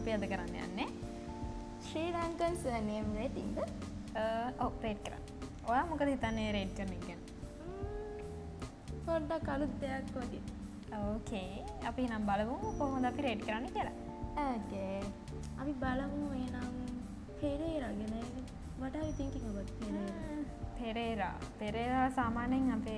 අපි අද කරන්න යන්නේ Sri Lankan surname rating ද? ඔව් රේට් කරන්න. ඔයා මොකද හිතන්නේ රේට් කරන එක ගැන? පොඩ්ඩක් අලුත් දෙයක් වගේ. ඕකේ. අපි නම් බලමු කොහොමද අපි රේට් කරන්නේ කියලා. Okay. අපි බලමු එහෙනම් Pereira ගැන. What are you thinking about Pereira? Perera සාමාන්‍යයෙන් අපේ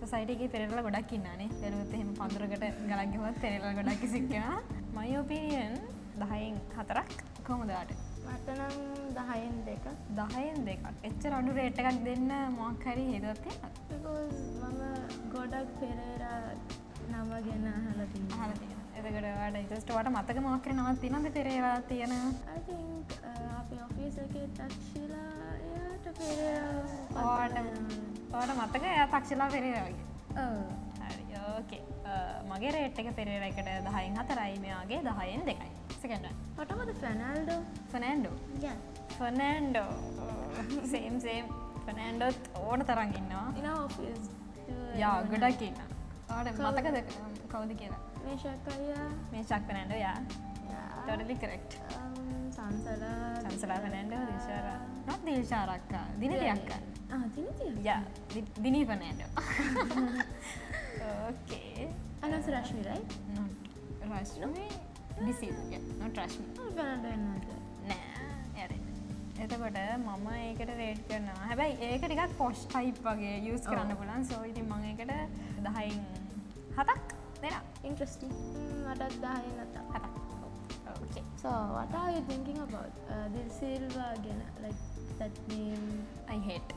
සොසයිටි එකේ පෙරේරාලා ගොඩක් ඉන්නානේ. බැලුවොත් එහෙම පඳුරකට ගලක් ගිහුවත් පෙරේරාලා ගොඩක් ඉසික්කනවා. My opinion 10න් 4ක් කොහොමද ඔයාට? මට නම් 10න් 2ක්. 10න් 2ක්. එච්චර අඩු රේට් එකක් දෙන්න මොකක් හරි හේතුවක් තියෙනවද? Because මම ගොඩක් Pereira නම ගැන අහලා තියෙනවා. අහලා තියෙනවා. එතකොට ඔයාට just ඔයාට මතක මොකක් හරි නමක් තියෙනවද පෙරේරා තියෙන? I think අපේ ඔෆිස් එකේ තක්ෂිලා එයාට Pereira ඔයාට මතක එයා තක්ෂිලා පෙරේරා වගේ? ඔව්. හරි. ඕකේ. මගේ රේට් එක පෙරේරා එකට 10න් 4යි මෙයාගේ 10න් 2යි. second one. What about Fernando? Fernando. Yeah. Fernando. same. Fernando ඕන තරම් ඉන්නවා. In our office. යා ගොඩක් ඉන්නවා. ඔයාට මතකද කවුද කියලා? Meshak අයියා. Meshak Fernando, yeah. Yeah. Totally correct. Sansala Fernando, Dilshara. Not Dilshara akka. Diniti akka. Diniti? Yeah, Dini Fernando. Okay. And also Rashmi, right? No. Rashmi? Disease, yeah. Not Rashmi. Fernando another. නෑ යරෙන්න. එතකොට මම ඒකට rate කරනවා. හැබැයි ඒක ටිකක් posh type වගේ use කරන්න පුළුවන්. සෝ ඉතින් මම ඒකට 10න් 7ක් දෙනවා. Interesting. මටත් 10න් 7ක්. Okay. So what are you thinking about? Dil Silva again, like that name. I hate.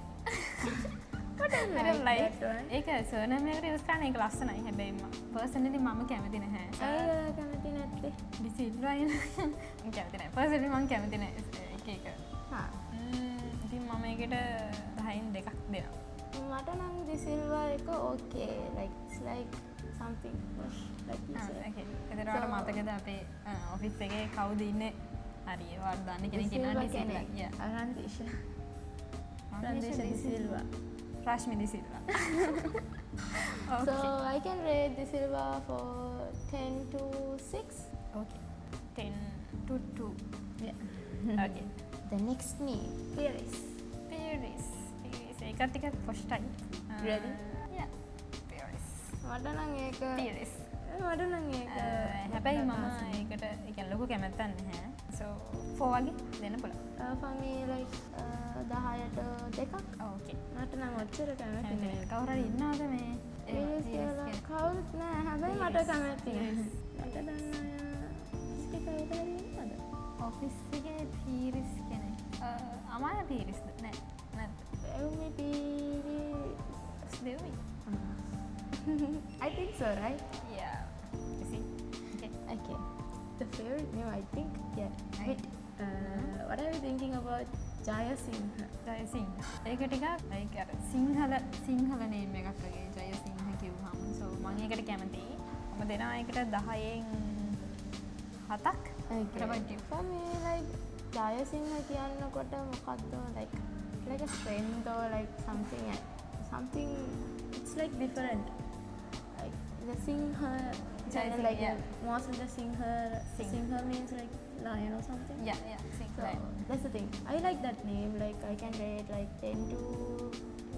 But I like that one. ඒක සර්නේම් එකට යූස් කරන්න ඒක ලස්සනයි. හැබැයි පර්සනලි මම කැමති නැහැ. අය කැමති නැත්තේ. ඩිසිල්වා මම කැමති නැහැ. පර්සනලි මම කැමති නැහැ ඒක. හා. ඉතින් මම ඒකට 10න් 2ක් දෙනවා. මට නම් Dil Silva එක okay, like it's like something push like you said. Okay. එතකොට ඔයාලට මතකද අපේ ඔෆිස් එකේ කවුද ඉන්නේ? හරි ඔයාලා දන්න කෙනෙක් ඉන්නවා De Silva. Yeah. Arandisha. Dil Silva. Rashmi Dil Silva. So I can rate Dil Silva for 10 to 6. Okay. 10 to 2. Yeah. Okay. The next name, Paris. ඒක ටිකක් posh type. Really? Yeah. Paris. මට නම් ඒක Paris. මට නම් ඒක හැබැයි මම ඒකට ඒ කියන්නේ ලොකු කැමැත්තක් නැහැ. So 4 වගේ දෙන්න පුළුවන්. for me like 10ට 2ක්. Okay. මට නම් ඔච්චර කැමති නෑ. කවුරු හරි ඉන්නවද මේ? Paris කියලා කවුරුත් නෑ. හැබැයි මට කැමති නෑ. මට දන්න අය කවුද ඉන්නවද? ඔෆිස් එකේ පීරිස් කෙනෙක්. අමාය පීරිස්ද? නෑ. නැත්නම් එවුමි පීරිස් දෙවි. I think so, right? Yeah. You see? Okay. Okay. The favorite name, I think, yeah. Right. What are you thinking about Jayasinghe? Jayasinghe. ඒක ටිකක් like අර සිංහල නේම් එකක් වගේ ජයසිංහ කිව්වහම. So මම ඒකට කැමතියි. මම දෙනවා ඒකට 10න් 7ක්. Okay. What about you? For me, like Jayasinghe කියනකොට මොකද්ද like a strength or like something it's like different. Like the Singha channel, like yeah. most of the Singha means like lion or something. Yeah, Singh. So that's the thing. I like that name. Like I can rate like 10 to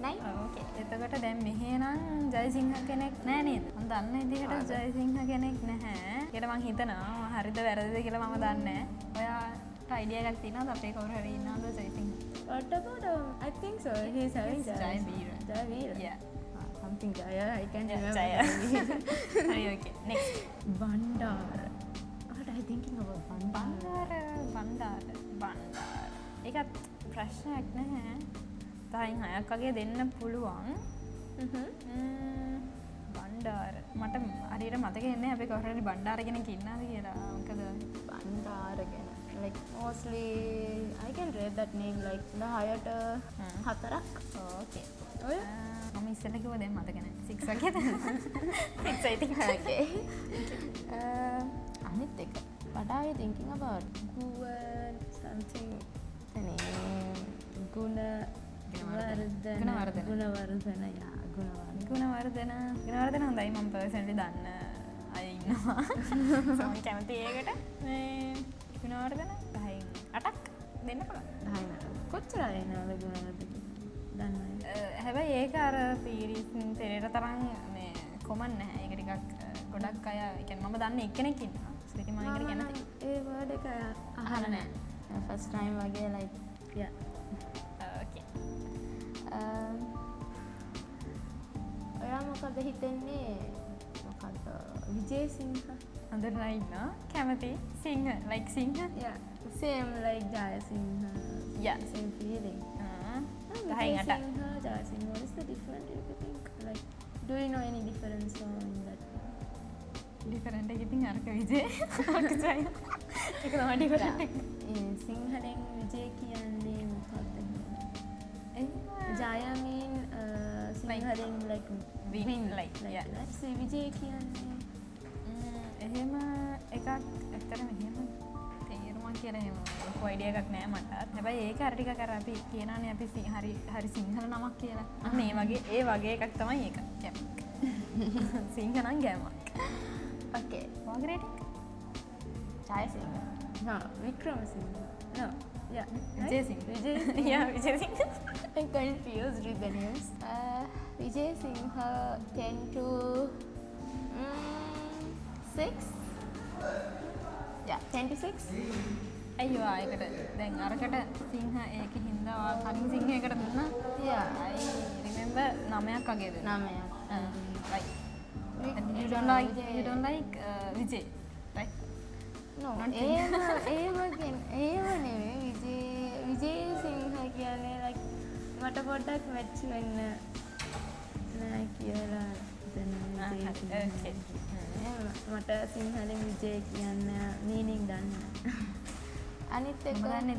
9. ඕකේ. එතකොට දැන් මෙහෙ නම් ජයසිංහ කෙනෙක් නැහැ නේද? මම දන්න විදිහට ජයසිංහ කෙනෙක් නැහැ. ඒකට මම හිතනවා හරිද වැරදිද කියලා මම දන්නේ නැහැ. ඔයාට අයිඩියා එකක් තියෙනවද අපේ කවුරු හරි ඉන්නවද Jayasinghe? What about I think so. He's having Jayavira. Jayavira. Yeah. Something Jaya. I can remember. Jaya. හරි okay. Next. Bandar. What are you thinking about Bandar? Bandara. ඒකත් ප්‍රශ්නයක් නැහැ. 10න් 6ක් වගේ දෙන්න පුළුවන්. බණ්ඩාර. මට හරියට මතකෙන්නේ නැහැ අපි කවුරු හරි බණ්ඩාර කෙනෙක් ඉන්නවද කියලා. මොකද Bandar again. Like mostly I can rate that name like 10ට 4ක්. Okay. ඔය මම ඉස්සෙල්ලා කිව්වා දැන් මතක නැහැ. 6 වගේද? 6 I think. Okay. අනිත් එක. What are you thinking about? Something the name Gunawardana. Gunawardena හොඳයි මම පර්සනලි දන්න අය ඉන්නවා. මම කැමති ඒකට. දෙන්න පුළුවන්. 10ට. කොච්චර එනවද ගුණවලට? දන්නවද? හැබැයි ඒක අර පීරිස් තෙරේට තරම් මේ කොමන් නැහැ. ඒක ටිකක් ගොඩක් අය කියන්නේ මම දන්නේ එක්කෙනෙක් ඉන්නවා. ඒක මම ඒකට කැමතියි. ඒ වර්ඩ් එක අහලා නැහැ. ෆස්ට් ටයිම් වගේ ලයික් යා. ඕකේ. ඔයා මොකද හිතන්නේ? මොකද විජේසිංහ හඳුනලා ඉන්නවා. කැමති සිංහ like සිංහ. yeah same like Jayasinha. Yeah. Same feeling. 10න් 8. Jayasinha, what is the difference if you think? Like, do you know any difference in that? Different එක ඉතින් අරක විජේ අරක ජය ඒක තමයි ඩිෆරන්ට් එක. සිංහලෙන් විජේ කියන්නේ මොකක්ද? ජය mean සිංහලෙන් like win like yeah. let's say Vije කියන්නේ එහෙම එකක් ඇත්තටම එහෙම තේරුමක් කියලා එහෙම ලොකු අයිඩියා එකක් නෑ මට. හැබැයි ඒක අර ටිකක් අර අපි කියනවානේ අපි හරි සිංහල නමක් කියලා. අන්න ඒ වගේ එකක් තමයි ඒක. සිංහ නම් ගෑමක්. okay. වගේ rating? Jayasinha. No, Vikramasinghe. No. Yeah. Vijayasinghe. Vijayasinghe. Yeah, Vijayasinghe. I'm confused with the names. Vijayasinghe 10 to 6. Yeah, 10 to 6. අයියෝ ආයකට දැන් අරකට සිංහ ඒක හින්දා කලින් සිංහයකට දුන්නා. Yeah. I remember 9ක් වගේ දුන්නා. 9ක්. Right. And you don't like Vijay, right? No. Not ඒව නෙවෙයි විජේසිංහ කියන්නේ like මට පොඩ්ඩක් මැච් වෙන්න නෑ කියලා හිතනවා. Okay. මට සිංහලෙන් විජේ කියන්න මීනින් දන්න. අනිත් එක දන්නේ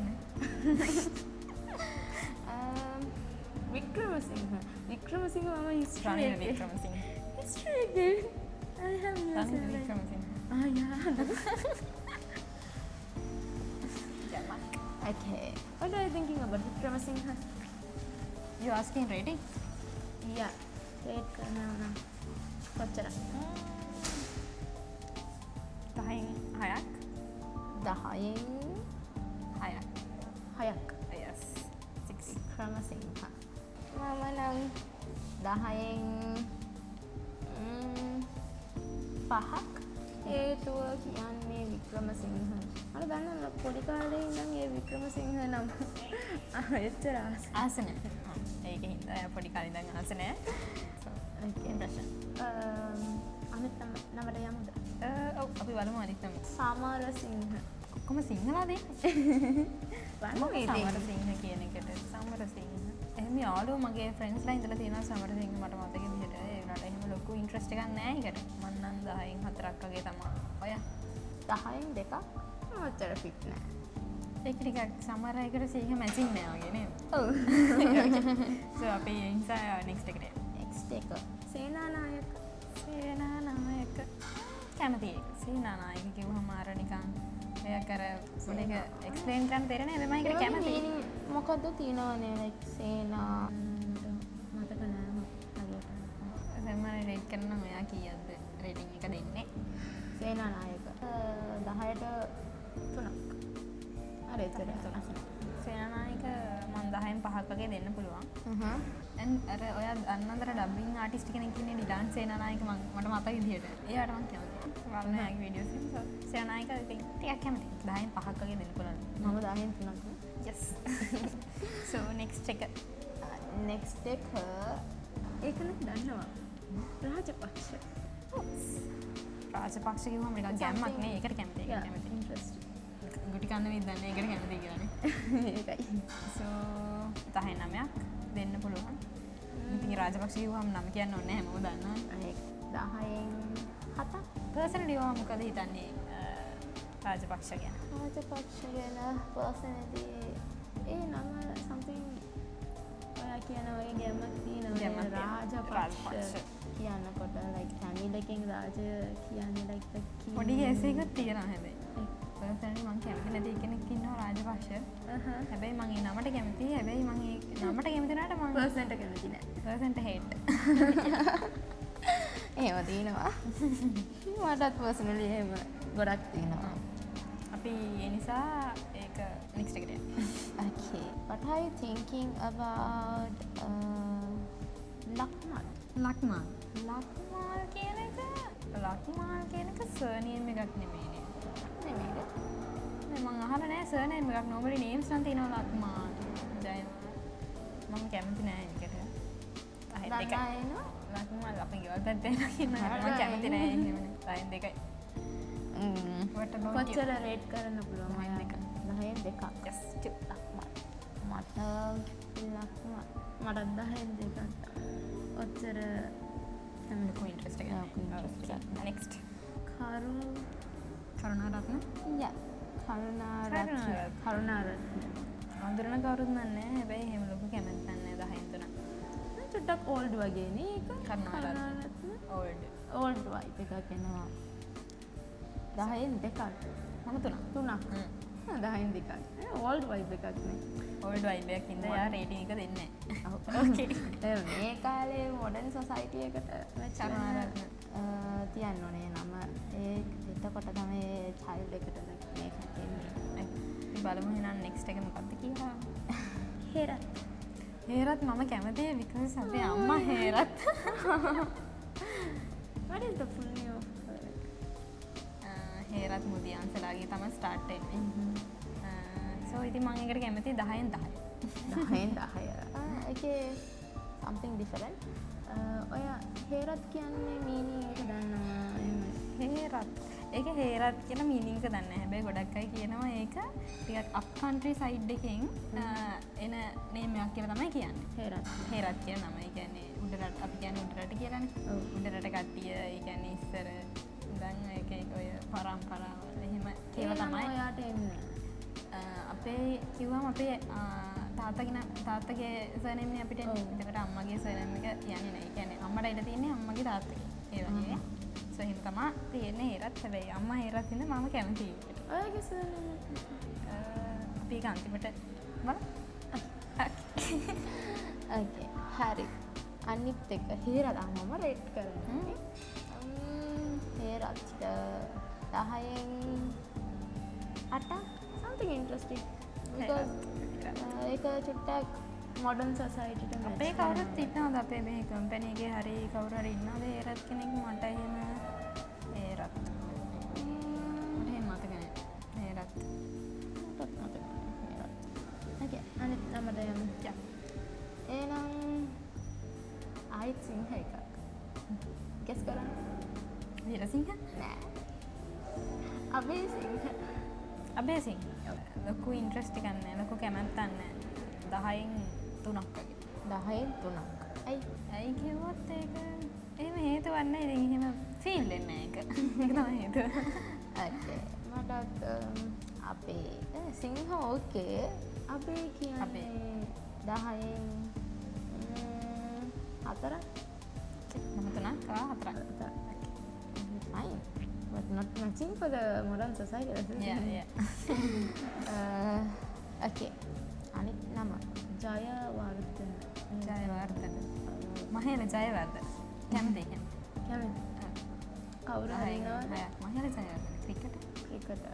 වික්‍රමසිංහ මම history රනිල් එකේ වික්‍රමසිංහ. history එකේ I have Ranil listened like Wickremesinghe. yeah. Okay. What are you thinking about Vikramasinghe? You asking rating? Yeah. Rate කරනවා නම් කොච්චර? 10න් 6ක්. 10න් 6ක්. 6ක්. Yes. 6. Vikramasinghe. මම නම් 10න් 5ක්. හේතුව කියන්නේ වික්‍රමසිංහ. මම දන්නවා පොඩි කාලේ ඉඳන් ඒ වික්‍රමසිංහ නම් එච්චර ආස නැහැ. ඒක හින්දා එයා පොඩි කාලේ ඉඳන් ආස නැහැ. Okay. impression. අනිත් නමට යමුද? ඔව් අපි බලමු අනිත් නම. සමරසිංහ. ඔක්කොම සිංහලාද? සමරසිංහ කියන එකට සමරසිංහ. එහෙම යාළුවෝ මගේ ෆ්‍රෙන්ඩ්ස්ලා ඉඳලා තියෙනවා සමරසිංහ මට මතක විදිහට. ඒ වුණාට එහෙම ලොකු ඉන්ට්‍රස්ට් එකක් නැහැ ඒකට. මම නම් 10න් 4ක් වගේ තමයි. ඔය 10න් 2ක් ඔච්චර ෆිට නෑ. ඒක ටිකක් සමහර එකට සිංහ මැචින් නෑ වගේ නේද? ඔව්. So අපි ඒ නිසා next එකට යමු. next එක සේනානායක. සේනානායක කැමතියි. සේනානායක කිව්වම අර නිකන් එයා කර පොඩික එක්ස්ප්ලেইন කරන්න තේරෙන්නේ නැහැ. මම ඒකට කැමතියි. මොකද්ද තියෙනවනේ like සේනා මතක නෑ හරියට. දැන් මම රේට් කරනවා මෙයා කීයක්ද රේටින් එක දෙන්නේ. සේනානායක 10ට 3ක්. හරි ඒතර. සේනානායක මම 10න් 5ක් වගේ දෙන්න පුළුවන්. and අර ඔයා අන්නතර ඩබ්බින් ආටිස්ට් කෙනෙක් ඉන්නේ ඩිලාන් සේනානායක මට මතක විදියට. එයාට මම කැමතියි. බලන්න යාගේ වීඩියෝස් එක. so සේනානායක ඉතින් ටිකක් කැමතියි. 10න් 5ක් වගේ දෙන්න පුළුවන්. මම 10න් 3ක්. yes. so next එක ඒක නම් දන්නවා. රාජපක්ෂ. රාජපක්ෂ කිව්වම නිකන් ගැම්මක් නේ. ඒකට කැමතියි. Yeah, ඒකට කැමතියි. interesting. ගුටි කන්න විදිහට ඒකට කැමතියි කියලානේ. ඒකයි. so 10න් 9ක් දෙන්න පුළුවන්. ඉතින් රාජපක්ෂ කිව්වම නම කියන්න ඕනේ නැහැ හැමෝම දන්නවා. 10න් 7ක්. පර්සනලි ඔයා මොකද හිතන්නේ රාජපක්ෂ ගැන? රාජපක්ෂ ගැන personally ඒ නම something ඔයා කියන වගේ ගැම්මක් තියෙනවා. රාජපක්ෂ කියනකොට like තමිල් එකෙන් රාජ කියන්නේ like the king. පොඩි ගැසෙකුත් තියෙනවා හැබැයි. පර්සනලි මම කැමති නැති කෙනෙක් ඉන්නවා රාජපක්ෂ. හැබැයි මම ඒ නමට කැමතියි. හැබැයි මම ඒ නමට කැමති නැට මම පර්සන්ට කැමති නෑ. පර්සන්ට හේට්. එහෙම තියෙනවා. මටත් personally එහෙම ගොඩක් තියෙනවා. අපි ඒ නිසා ඒක නෙක්ස්ට් එකට යන්න. Okay. What are you thinking about Lakmal? Lakmal. Lakmal කියන එක සර්නේම් එකක් නෙමෙයිනේ. නෙමෙයිද? මම අහලා නැහැ සර්නේම් එකක්. normally names නම් තියෙනවා ලක්මාල්. ජයමාල්. මම කැමති නෑ ඒකට. දන්නා එනවා? ලක්මාල් අපි ගෙවල් පැත්තේ ඉන්නවා. මම කැමති නෑ එහෙමනේ. 2යි. What about you? කොච්චර රේට් කරන්න පුළුවන්? 10න් 2. 10න් 2ක්. Yes. ලක්මල්. මට ලක්මල්. මට 10න් 2ක්. ඔච්චර ලොකු ඉන්ට්‍රස්ට් එකක්. ලොකු interest එකක්. next. කරුණාරත්න. කරුණාරත්න. කරුණාරත්න. අඳුරන කවුරුත් නන්නේ. හැබැයි එහෙම ලොකු කැමැත්තක් නැහැ 10න් 3. චුට්ටක් ඕල්ඩ් වගේ නේ ඒක. කරුණාරත්න. old. ඕල්ඩ් වයිප් එකක් එනවා. 10න් 2ක්. මම 3. 3ක්. 10න් 2ක්. ඕල්ඩ් වයිප් එකක් නේ. old vibe එකක් ඉඳලා යා රේටින් එක දෙන්නේ ඔව්. නැහැ. okay. මේ කාලේ මොඩර්න් සොසයිටි එකට කරුණාරත්න. තියන්න ඕනේ නම. එතකොට තමයි චයිල්ඩ් එකට මේක දෙන්නේ. අපි බලමු එහෙනම් next එක මොකක්ද කියලා. හේරත්. හේරත් මම කැමතියි because අපේ අම්මා Herath. What is the full name of her? Herath Mudiyanselage තමයි ස්ටාර්ට් වෙන්නේ. so ඉතින් මම ඒකට කැමතියි 10න් 10. 10න් 10. ඒකේ something different. ඔය හේරත් කියන්නේ meaning එක දන්නවා එහෙම. හේරත්. ඒකේ හේරත් කියන meaning එක දන්නේ නැහැ. හැබැයි ගොඩක් අය කියනවා ඒක ටිකක් up country side එකෙන් එන name එකක් කියලා තමයි කියන්නේ. හේරත්. හේරත් කියන නම. ඒ කියන්නේ උඩරට අපි කියන්නේ උඩරට කියලානේ. ඔව්. උඩරට කට්ටිය ඒ කියන්නේ ඉස්සර ඉඳන් ඒක ඔය පරම්පරාවල් එහෙම කියලා තමයි. ඔයාට එන්නේ. අපේ කිව්වම අපේ තාත්තගේ සර්නේම් නේ අපිට එන්නේ. එතකොට අම්මගේ සර්නේම් එක කියන්නේ නැහැ. ඒ කියන්නේ අම්මට ඉඳ තියෙන්නේ අම්මගේ තාත්තගේ. ඒ වගේ. so එහෙම තමයි තියෙන්නේ හේරත්. හැබැයි අම්මා හේරත් ඉන්න මම කැමතියි ඒකට. ඔයගේ සර්නේම් අපි ඒක අන්තිමට බලමු. okay. හරි. අනිත් එක හේරත් අම්මම රේට් කරනවා. හේරත් 10න් 8ක් something interesting because ඒක චුට්ටක් modern society එකට අපේ කවුරුත් ඉන්නවද අපේ මේ කම්පැනි එකේ හරි කවුරු හරි ඉන්නවද හේරත් කෙනෙක් මට එහෙම හේරත් මට එහෙම මතක නැහැ හේරත් මටත් මතක හේරත් okay අනිත් නමට යමු එහෙනම් ආයිත් සිංහ එකක් guess කරන්න වීරසිංහ නෑ අබේ සිංහ අබේසිංහ ලොකු ඉන්ට්‍රස්ට් එකක් නැහැ ලොකු කැමැත්තක් නැහැ 10න් 3ක් වගේ 10න් 3ක් ඇයි කිව්වොත් ඒක එහෙම හේතුවක් නැහැ ඉතින් එහෙම ෆීල් වෙන්නේ නැහැ ඒක ඒක තමයි හේතුව okay මටත් අපේ සිංහ ඕකේ අපේ කියන්නේ 10න් 4ක් මම 3ක් 4ක් fine but not matching for the modern society yeah okay අනිත් නම ජයවර්ධන මහේල ජයවර්ධන කැමති කැමති කවුරු හරි ඉන්නවද මහේල ජයවර්ධන ක්‍රිකට්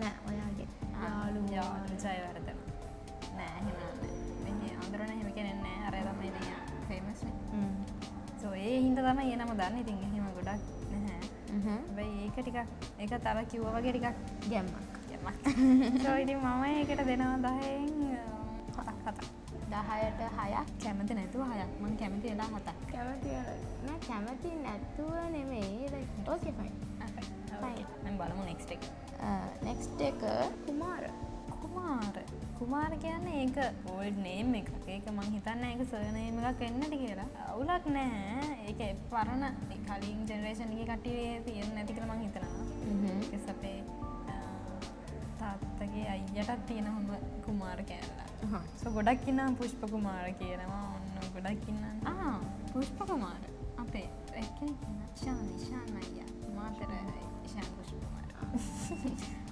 නෑ ඔයාගේ යාළුවා ජයවර්ධන නෑ එහෙම නෑ මේ අඳුරන එහෙම කෙනෙක් නෑ අර තමයි මෙයා ෆේමස් නේ so ඒ හින්දා තමයි ඒ නම දන්නේ ඉතින් එහෙම ගොඩක් නැහැ හැබැයි ඒක ටිකක් ඒක තර කිව්වා වගේ ටිකක් ගැම්මක් so ඉතින් මම ඒකට දෙනවා 10න් 7ක් 10ට 6ක් කැමති නැතුව 6ක් මම කැමති වෙලා 7ක් කැමති නැතුව නෙමෙයි like okay fine මම බලමු next එක next එක කුමාර කියන්නේ ඒක old name එකක් ඒක මං හිතන්නේ ඒක surname එකක් වෙන්නට කියලා අවුලක් නැහැ ඒක පරණ කලින් generation එකේ කට්ටිය තියෙන්නේ නැති කියලා මං හිතනවා ඒකස් අපේ තාත්තගේ අයියටත් තියෙන හොඳ කුමාර කෑල්ලා so ගොඩක් ඉන්නවා පුෂ්ප කුමාර කියනවා ඔන්න ගොඩක් ඉන්නවා පුෂ්ප කුමාර අපේ එක්කෙනෙක් ඉන්නවා ශාන් අයියා මාතර ශාන් පුෂ්ප කුමාර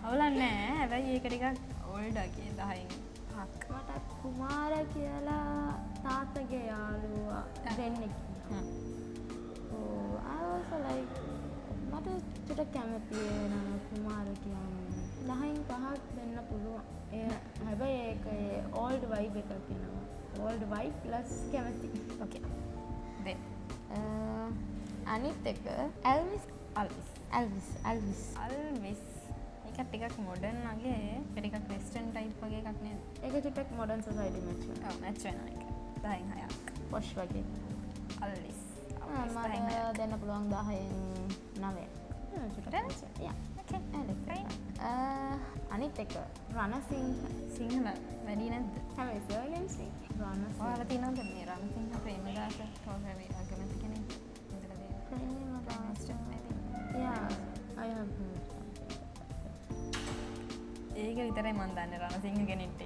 අවුලක් නැහැ හැබැයි ඒක ටිකක් old අගේ 10න් මට කුමාර කියලා තාත්තගේ යාළුවා දෙන්නෙක් ඉන්නවා so I was like මට චුට්ටක් කැමතියි නම කුමාර කියන්නේ 10න් 5ක් දෙන්න පුළුවන්. හැබැයි ඒක ඕල්ඩ් වයිබ් එකක් වෙනවා. ඕල්ඩ් වයිබ් ප්ලස් කැමති. ඕකේ. දෙන්න. අනිත් එක ඇල්විස්. ඒක ටිකක් මොඩර්න් වගේ ටිකක් වෙස්ටර්න් ටයිප් වගේ එකක් නේද? ඒක ටිකක් මොඩර්න් සොසයිටි මැච් වෙනවා. ඔව් මැච් වෙනවා ඒක. 10න් 6ක්. පොෂ් වගේ. අල්විස්. මට දෙන්න පුළුවන් 10න් 9. යා. ඕකේ. අනිත් එක රණසිංහ. සිංහල වැඩි නැද්ද? හැබැයි සර්නෙම් සිංහ. රණසිංහ. ඔයාලා තියෙනවද මේ රණසිංහ ප්‍රේමදාස ප්‍රෝග්‍රෑමේ අගමැති කෙනෙක්? ඉඳලා තියෙනවා. ප්‍රේමදාස. යා. I have heard. ඒක විතරයි මම දන්නේ රණසිංහ කෙනෙක්ට.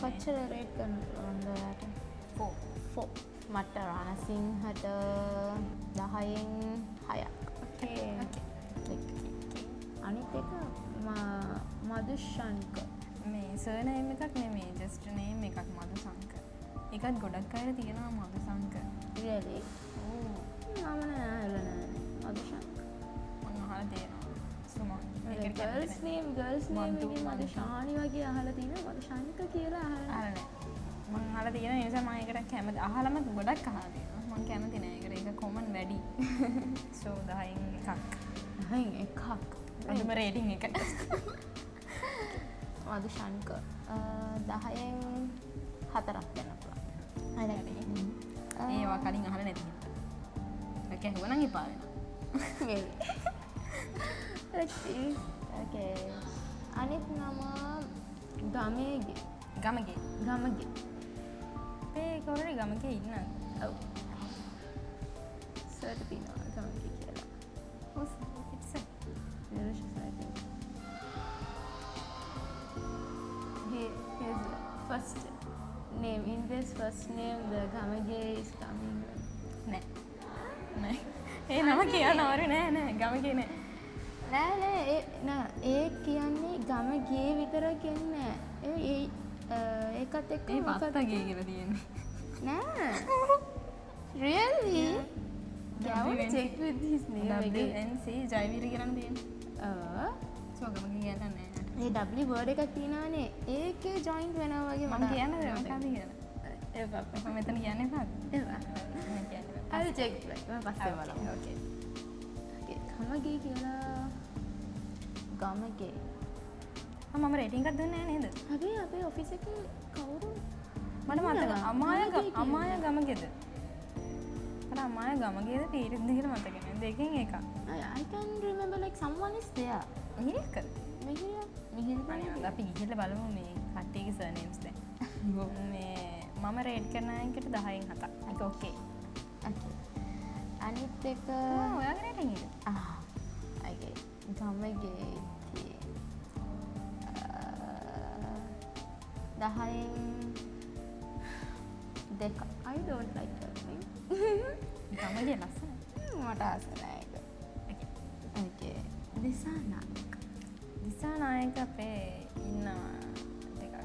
කොච්චර රේට් කරනවද ඔයාලට? 4. මට රණසිංහට 10න් 6ක්. ඕකේ. අනිත් එක මදුශංක. මේ සර්නේම් එකක් නෙමෙයි ජස්ට් නේම් එකක් මදුසංක. ඒකත් ගොඩක් අය තියෙනවා මදුසංක. really? ඕ. මම නෑ මදුශංක. මම අහලා තියෙනවා. සුමන්. ගර්ල්ස් නේම් එකේ මදුශානි වගේ අහලා තියෙනවා. මදුශංක කියලා අහලා නෑ. මම අහලා තියෙන නිසා මම ඒකට කැමති. අහලම ගොඩක් අහලා තියෙනවා. මම කැමති නෑ ඒකට. ඒක කොමන් වැඩි. සෝ 10න් එකක්. 10න් එකක්. අඳුම රේටිං එක. මදුශංක 10න් 4ක් දෙන්න පුළුවන්. ඒවා කලින් අහලා නැති හින්දා. ඒක ඇහුවනම් එපා වෙනවා. ඕකේ. අනිත් නම ගමේගේ. ගමගේ. අපේ කවුරුරි ගමගේ ඉන්නවද? ඔව්. සර්ට් තියෙනවා ගමගේ කියලා. Who's it's a Delicious, I think. His first name, in this first name, the Gamage is coming. නෑ. ඒ නම කියනවරු නෑ ගමගේ නෑ. ඒ කියන්නේ ගමගේ විතර කියන්නේ ඒකත් එක්ක ඒ පත්තගේ කියලා තියෙන්නේ. නෑ. Really? Yeah, I want to check with his name again. WNC Jayaweera කියලා තියෙන්නේ. සෝ ගමගේ කියන්න නෑ. ඒ W word එකක් තියෙනවානේ. ඒකේ joint වෙනවා වගේ මම කියන්නේ මොකක්ද කියලා. ඒක මම මෙතන කියන්නේ නැද්ද? ඒක. I'll check like මම පස්සේ බලමු. ඕකේ. ගමගේ කියලා ගමගේ. මම රේටින් එකක් දුන්නේ නෑ නේද? අපේ ඔෆිස් එකේ කවුරු මට මතක අමාය ගමගේද? මට අමාය ගමගේද පීරිත් කියලා මතක නෑ. දෙකෙන් එකක්. I can remember like someone is there. මිහිරික. මිහිර අනේ අපි ගිහිල්ලා බලමු මේ කට්ටියගේ සර්නේම්ස් දැන්. මේ මම රේට් කරන එකට 10න් 7ක්. ඒක ඕකේ. Okay. අනිත් එක ඔයාගේ රේටින් එක. okay. Gamage 10න් 2. I don't like that thing. Gamage ලස්සන. මට ආස නෑ ඒක. okay. දිසානායක අපේ ඉන්නවා ටිකක්.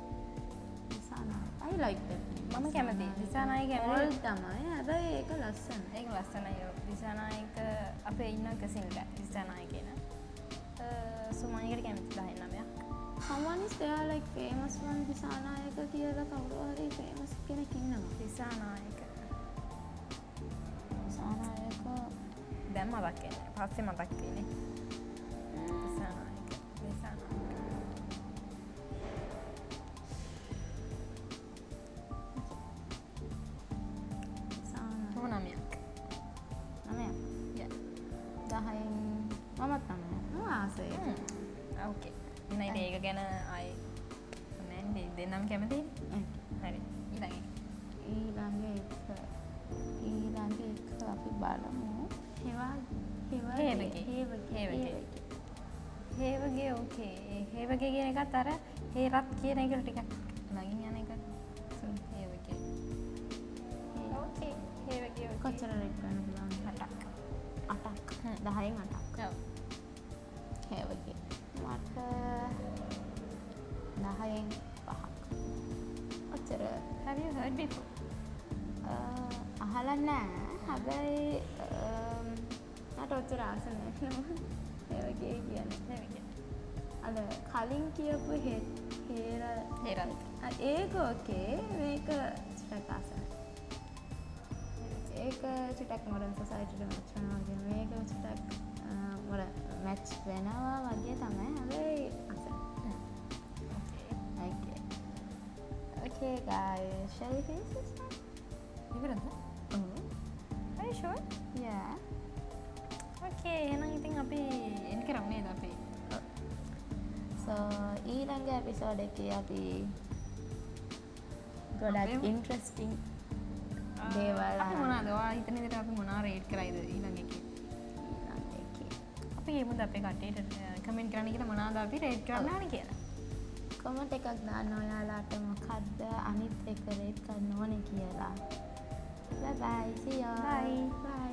Dissanayake. I like that name. මම කැමතියි. දිසානායක ඕල් තමයි. හැබැයි ඒක ලස්සන. ඒක ලස්සනයි. දිසානායක අපේ ඉන්න කසින්ක දිසානායක කියන. සුමන්ගේට කැමති 10න් 9ක්. someone is there like famous one Dissanayake කියලා කවුරු හරි famous කෙනෙක් ඉන්නවා. දිසානායක දැන් මතක් වෙන්නේ. පස්සේ මතක් වෙන්නේ. දිසානායක. නමයක්. 10න් මමත් තමයි. ආසයි. ඕකේ. නේද ඒක ගැන ආයි නෑ දෙන්නම කැමතියි. හරි. ඊළඟ එක අපි බලමු. හේවගේ ඕකේ. හේවගේ කියන එකත් අර හේරත් කියන එකට ටිකක් ළඟින් යන එක. හේවගේ. ඕකේ. හේවගේ කොච්චර රේට් කරන්න පුළුවන්? 8ක්. 10න් 8ක්. ඔව්. හේවගේ. මට 10න් 5ක්. ඔච්චර. Have you heard before? අහලා නෑ. හැබැයි මට ඔච්චර ආස නෑ. ඒ වගේ කියන්නේ. අර කලින් කියපු හේර හේරත් ඒක ඕකේ මේක චුට්ටක් ආසයි. ඒක චුට්ටක් මොඩර්න් සොසයිටිට මැච් වෙනවා වගේ මේක චුට්ටක් මොර මැච් වෙනවා වගේ තමයි හැබැයි ආසයි. Okay. Okay guys, shall we finish this one? ඉවරද? Are you sure? Yeah. Okay, එහෙනම් ඉතින් අපි එන්න කරමු නේද අපි? So ඊළඟ එපිසෝඩ් එකේ අපි ගොඩක් ඉන්ට්‍රස්ටිං දේවල් අපි මොනවාද? ඔයා හිතන විදිහට අපි මොනවා රේට් කරයිද ඊළඟ එකේ? අපි ගිමුද අපේ කට්ටියට කමෙන්ට් කරන්න කියලා මොනවාද අපි රේට් කරන්න ඕනේ කියලා. කොමන්ට් එකක් දාන්න ඔයාලාට මොකද්ද අනිත් එක රේට් කරන්න ඕනේ කියලා. Bye bye. See you. Bye. Bye.